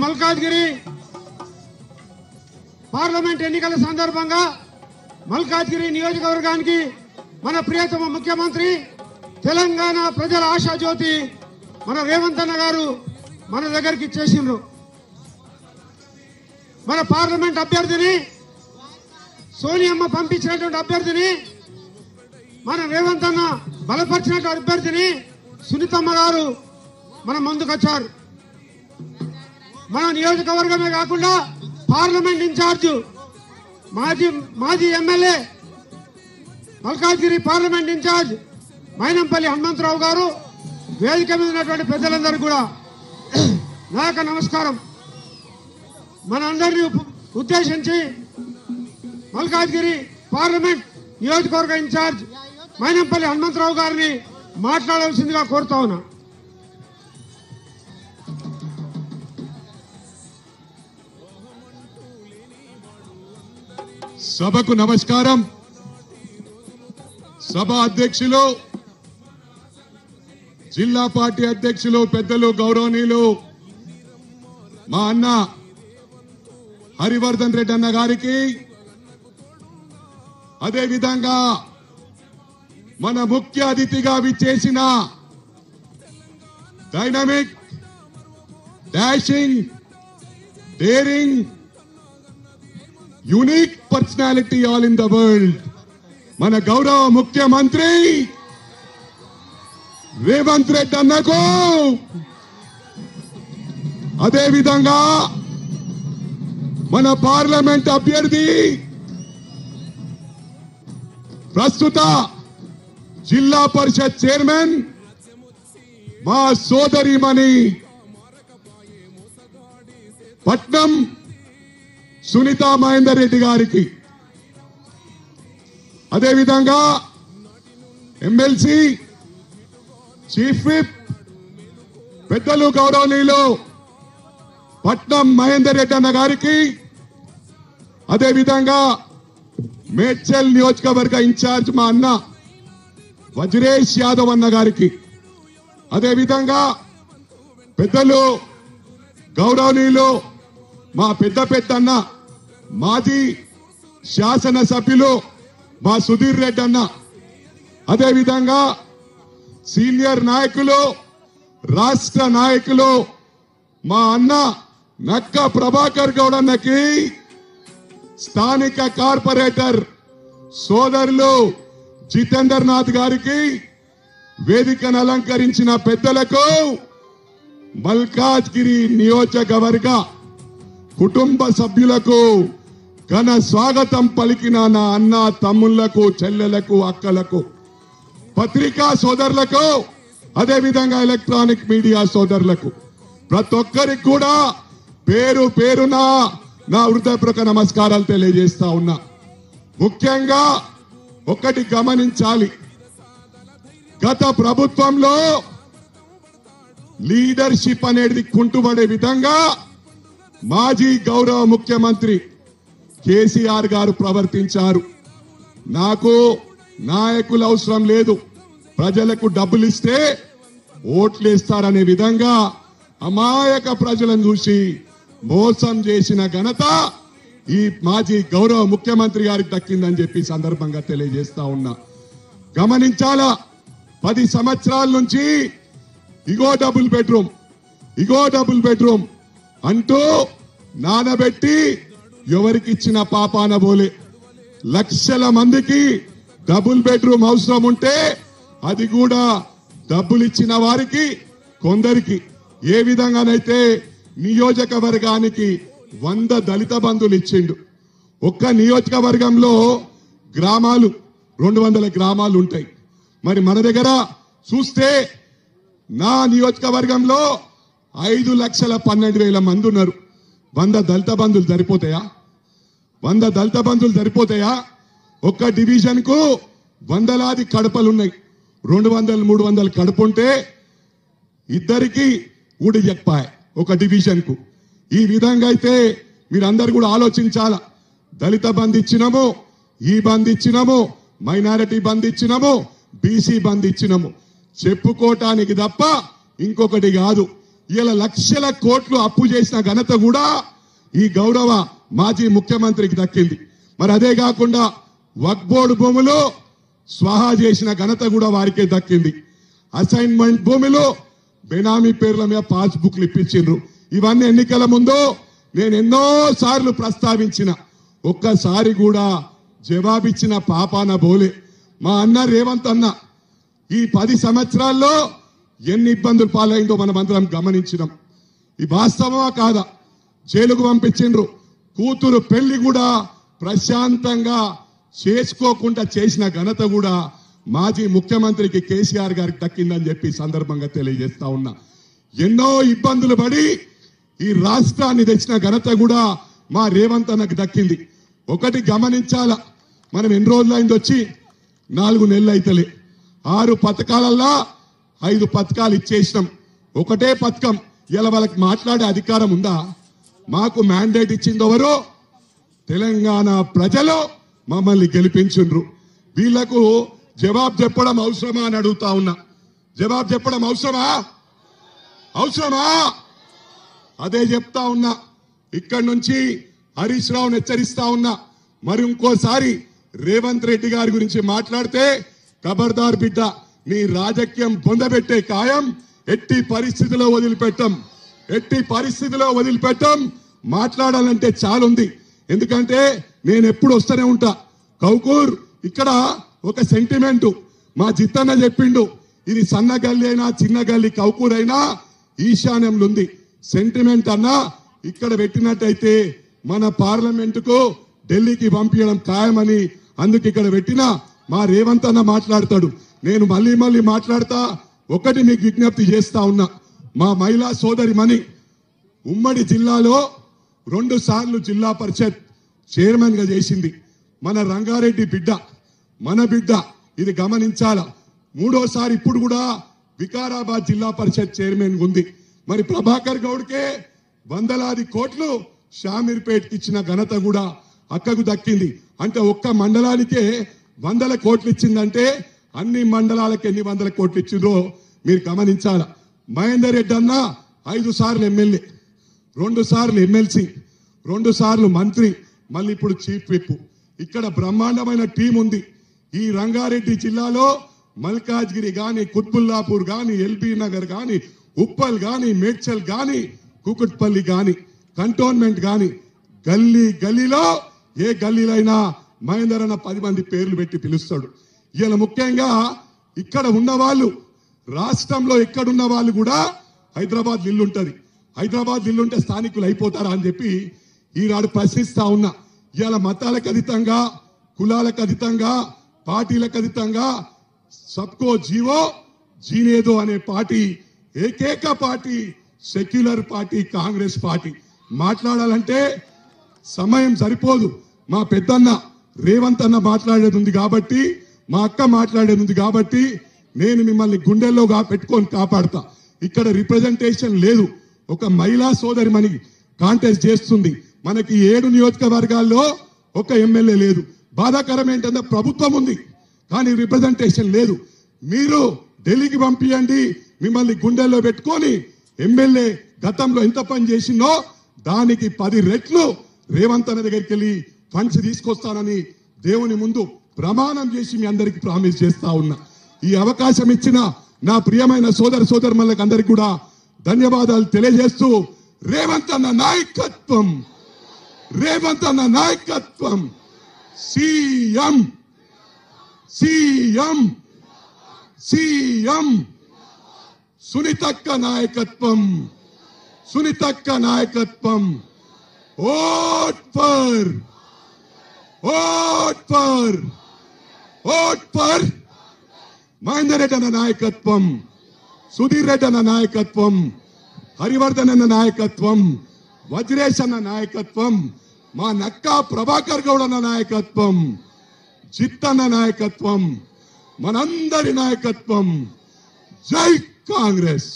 Malkajgiri parliament ఎన్నికల సందర్భంగా మల్కాజ్గిరి నియోజకవర్గానికి మన ప్రియతమ ముఖ్యమంత్రి తెలంగాణ ప్రజల ఆశాజ్యోతి మన రేవంత్ అన్న గారు మన దగ్గరికి చేసిండ్రు. మన పార్లమెంట్ అభ్యర్థిని సోనియమ్మ పంపించినటువంటి అభ్యర్థిని మన రేవంత్ అన్న బలపరిచినటువంటి అభ్యర్థిని సునీతమ్మ గారు మన ముందుకొచ్చారు. మన నియోజకవర్గమే కాకుండా పార్లమెంట్ ఇన్ఛార్జ్ మాజీ MLA Malkajgiri parliament incharge Mynampally Hanumantharao గారు, వేదిక మీద ఉన్నటువంటి పెద్దలందరూ కూడా నా యొక్క నమస్కారం. మనందరినీ ఉద్దేశించి మల్కాజ్గిరి పార్లమెంట్ నియోజకవర్గ ఇన్ఛార్జ్ మైనంపల్లి హనుమంతరావు గారిని మాట్లాడాల్సిందిగా కోరుతా ఉన్నా. సభకు నమస్కారం. సభ అధ్యక్షులు, జిల్లా పార్టీ అధ్యక్షులు, పెద్దలు, గౌరవనీయులు మా అన్న హరివర్ధన్ రెడ్డి అన్న గారికి, అదే విధంగా మన ముఖ్య అతిథిగా విచ్చేసిన dynamic, dashing, daring, unique personality all in the world మన గౌరవ ముఖ్యమంత్రి రేవంత్ రెడ్డి అన్నకు, అదే విధంగా మన పార్లమెంట్ అభ్యర్థి ప్రస్తుత జిల్లా పరిషత్ చైర్మన్ మా సోదరిమణి పట్నం సునీత మహేందర్ రెడ్డి గారికి, అదేవిధంగా ఎమ్మెల్సీ చీఫ్ విప్ పెద్దలు, గౌరవనీయులు పట్నం మహేందర్ రెడ్డి అన్న గారికి, అదేవిధంగా మేడ్చల్ నియోజకవర్గ ఇన్ఛార్జ్ మా అన్న వజ్రేష్ యాదవ్ అన్న గారికి, అదేవిధంగా పెద్దలు, గౌరవనీయులు మా పెద్ద అన్న మాజీ శాసనసభ్యులు మా సుధీర్ రెడ్డి అన్న, అదేవిధంగా సీనియర్ నాయకులు, రాష్ట్ర నాయకులు మా అన్న నక్క ప్రభాకర్ గౌడ్ అన్నకి, స్థానిక కార్పొరేటర్ సోదరులు జితేందర్ గారికి, వేదికను అలంకరించిన పెద్దలకు, మల్కాజ్గిరి నియోజకవర్గ కుటుంబ సభ్యులకు ఘన స్వాగతం పలికిన నా అన్న తమ్ముళ్లకు, చెల్లెలకు, అక్కలకు, పత్రికా సోదరులకు, అదేవిధంగా ఎలక్ట్రానిక్ మీడియా సోదరులకు, ప్రతి ఒక్కరికి కూడా పేరు పేరున నా హృదయపూర్వక నమస్కారాలు తెలియజేస్తా ఉన్నా. ముఖ్యంగా ఒకటి గమనించాలి, గత ప్రభుత్వంలో లీడర్షిప్ అనేది కుంటుపడే విధంగా మాజీ గౌరవ ముఖ్యమంత్రి కేసీఆర్ గారు ప్రవర్తించారు. నాకు నాయకులు అవసరం లేదు, ప్రజలకు డబ్బులు ఇస్తే ఓట్లు ఇస్తారనే విధంగా అమాయక ప్రజలను చూసి మోసం చేసిన ఘనత ఈ మాజీ గౌరవ ముఖ్యమంత్రి గారికి దక్కిందని చెప్పి సందర్భంగా తెలియజేస్తా ఉన్నా. గమనించాలా, 10 సంవత్సరాల నుంచి ఇగో డబుల్ బెడ్రూమ్ అంటూ నానబెట్టి ఎవరికి ఇచ్చిన పాపాన బోలే. లక్షల మందికి డబుల్ బెడ్రూమ్ అవసరం ఉంటే అది కూడా డబ్బులు ఇచ్చిన వారికి కొందరికి, ఏ విధంగానైతే నియోజకవర్గానికి 100 దళిత బంధువులు ఇచ్చిండు. ఒక్క నియోజకవర్గంలో గ్రామాలు 200 గ్రామాలు ఉంటాయి. మరి మన దగ్గర చూస్తే నా నియోజకవర్గంలో 5,12,000 మంది ఉన్నారు. 100 దళిత బంధువులు సరిపోతాయా? 100 దళిత బంధువులు సరిపోతాయా? ఒక్క డివిజన్ కు వందలాది కడపలు ఉన్నాయి. 200-300 కడప ఉంటే ఇద్దరికి ఊడి చెప్పాయి ఒక డివిజన్ కు. ఈ విధంగా అయితే మీరందరూ కూడా ఆలోచించాలా. దళిత బంధు ఇచ్చినాము, ఈ బంధు ఇచ్చినాము, మైనారిటీ బంధు ఇచ్చినాము, బీసీ బంధు ఇచ్చినాము, చెప్పుకోవటానికి తప్ప ఇంకొకటి కాదు. ఇలా లక్షల కోట్లు అప్పు చేసిన ఘనత కూడా ఈ గౌరవ మాజీ ముఖ్యమంత్రికి దక్కింది. మరి అదే కాకుండా వక్ఫ్ బోర్డు భూములు స్వాహా చేసిన ఘనత కూడా వారికే దక్కింది. అసైన్మెంట్ భూమిలో బెనామీ పేర్ల మీద పాస్బుక్లు ఇప్పించిండ్రు. ఇవన్నీ ఎన్నికల ముందు నేను ఎన్నో సార్లు ప్రస్తావించిన, ఒక్కసారి కూడా జవాబిచ్చిన పాపాన బోలే. మా అన్న రేవంత్ అన్న ఈ 10 సంవత్సరాల్లో ఎన్ని ఇబ్బందులు పాలైందో మనం అందరం గమనించినాం. ఈ వాస్తవమా కాదా? జైలుకు పంపించిండ్రు. కూతురు పెళ్లి కూడా ప్రశాంతంగా చేసుకోకుండా చేసిన ఘనత కూడా మాజీ ముఖ్యమంత్రికి కేసీఆర్ గారికి దక్కిందని చెప్పి సందర్భంగా తెలియజేస్తా ఉన్నా. ఎన్నో ఇబ్బందులు పడి ఈ రాష్ట్రాన్ని తెచ్చిన ఘనత కూడా మా రేవంత్ అన్నకు దక్కింది. ఒకటి గమనించాల, మనం ఎన్ని రోజులైంది వచ్చి 4 నెలలు అయితలే. 6 పథకాలల్లా 5 పథకాలు ఇచ్చేసినాం. ఒకటే పథకం ఇలా వాళ్ళకి మాట్లాడే అధికారం ఉందా? మాకు మ్యాండేట్ ఇచ్చింది ఎవరు? తెలంగాణ ప్రజలు మమ్మల్ని గెలిపించుండ్రు. వీళ్లకు జవాబు చెప్పడం అవసరమా అని అడుగుతా ఉన్నా. జవాబు చెప్పడం అవసరమా? అవసరమా? అదే చెప్తా ఉన్నా. ఇక్కడి నుంచి హరీష్ రావును హెచ్చరిస్తా ఉన్నా, మరి ఇంకోసారి రేవంత్ రెడ్డి గారి గురించి మాట్లాడితే ఖబర్దార్ బిడ్డ, నీ రాజకీయం పొందబెట్టే ఖాయం. ఎట్టి పరిస్థితిలో వదిలిపెట్టం, ఎట్టి పరిస్థితిలో వదిలిపెట్టం. మాట్లాడాలంటే చాలుంది. ఎందుకంటే నేను ఎప్పుడు వస్తూనే ఉంటా. కౌకూర్ ఇక్కడ ఒక సెంటిమెంట్ మా జిత్తన్న చెప్పిండు, ఇది సన్న గల్లి అయినా చిన్న గల్లి కౌకూర్ అయినా ఈశాన్యంలో ఉంది. సెంటిమెంట్ అన్నా ఇక్కడ పెట్టినట్టయితే మన పార్లమెంటుకు ఢిల్లీకి పంపించడం ఖాయమని అందుకు ఇక్కడ పెట్టిన మా రేవంత్ అన్న మాట్లాడతాడు. నేను మళ్ళీ మళ్ళీ మాట్లాడతా. ఒకటి మీకు విజ్ఞప్తి చేస్తా ఉన్నా, మా మహిళా సోదరి మణి ఉమ్మడి జిల్లాలో 2 సార్లు జిల్లా పరిషత్ చైర్మన్ గా చేసింది. మన రంగారెడ్డి బిడ్డ, మన బిడ్డ, ఇది గమనించాల. 3వ సారి ఇప్పుడు కూడా వికారాబాద్ జిల్లా పరిషత్ చైర్మన్ ఉంది. మరి ప్రభాకర్ గౌడ్కే వందలాది కోట్లు షామీర్పేట్కి ఇచ్చిన ఘనత కూడా అక్కకు దక్కింది. అంటే ఒక్క మండలానికే 100 కోట్లు ఇచ్చిందంటే అన్ని మండలాలకు ఎన్ని 100 కోట్లు ఇచ్చిందో మీరు గమనించాల. మహేందర్ రెడ్డి అన్న 5 సార్లు ఎమ్మెల్యే, 2 సార్లు ఎమ్మెల్సీ, 2 సార్లు మంత్రి, మళ్ళీ ఇప్పుడు చీఫ్ విప్. ఇక్కడ బ్రహ్మాండమైన టీం ఉంది. ఈ రంగారెడ్డి జిల్లాలో మల్కాజ్గిరి గాని, కుత్బుల్లాపూర్ గాని, ఎల్బీ నగర్ గాని, ఉప్పల్ గాని, మేడ్చల్ గాని, కుకుట్పల్లి గాని, కంటోన్మెంట్ గాని, గల్లీ గల్లీలో ఏ గల్లీలైనా మహేందర్ అన్న 10 మంది పేర్లు పెట్టి పిలుస్తాడు. ఇలా ముఖ్యంగా ఇక్కడ ఉన్న వాళ్ళు, రాష్ట్రంలో ఎక్కడున్న వాళ్ళు కూడా హైదరాబాద్ ఇల్లుంటది. హైదరాబాద్ ఇల్లుంటే స్థానికులు అయిపోతారా అని చెప్పి ఈనాడు ప్రశ్నిస్తా ఉన్నా. ఇలా మతాలకు అతీతంగా, కులాలకు అతీతంగా, పార్టీలకు అతీతంగా సబ్కో జీవో జీనేదో అనే పార్టీ, ఏకైక party secular party Congress party. మాట్లాడాలంటే సమయం సరిపోదు. మా పెద్దన్న రేవంత్ అన్న మాట్లాడేది ఉంది కాబట్టి, మా అక్క మాట్లాడేది ఉంది కాబట్టి నేను మిమ్మల్ని గుండెల్లో పెట్టుకొని కాపాడతా. ఇక్కడ రిప్రజెంటేషన్ లేదు. ఒక మహిళా సోదరి మనకి కాంటెస్ట్ చేస్తుంది. మనకి 7 నియోజకవర్గాల్లో ఒక ఎమ్మెల్యే లేదు. బాధాకరం ఏంటంటే ప్రభుత్వం ఉంది కానీ రిప్రజెంటేషన్ లేదు. మీరు ఢిల్లీకి పంపియండి, మిమ్మల్ని గుండెల్లో పెట్టుకొని ఎమ్మెల్యే గతంలో ఎంత పని చేసిందో దానికి 10 రెట్లు రేవంత్ అన్న దగ్గరికి వెళ్ళి ఫండ్స్ తీసుకొస్తానని దేవుని ముందు ప్రమాణం చేసి మీ అందరికి ప్రామిస్ చేస్తా ఉన్నా. ఈ అవకాశం ఇచ్చిన నా ప్రియమైన సోదరులకు అందరికి కూడా ధన్యవాదాలు తెలియజేస్తూ, రేవంత్ అన్న నాయకత్వం, రేవంత్ అన్న నాయకత్వం, సీఎం సీఎం సీఎం సునీతక్క నాయకత్వం, సునీతక్క నాయకత్వం. Vote for, vote for, vote for Mahender Reddy అన్న నాయకత్వం, సుధీర్ రెడ్డి అన్న నాయకత్వం, హరివర్ధన్ అన్న నాయకత్వం, వజ్రేష్ అన్న నాయకత్వం, మా నక్కా ప్రభాకర్ గౌడ్ అన్న నాయకత్వం, జిత్తన్న నాయకత్వం, మనందరి నాయకత్వం. జై కాంగ్రెస్.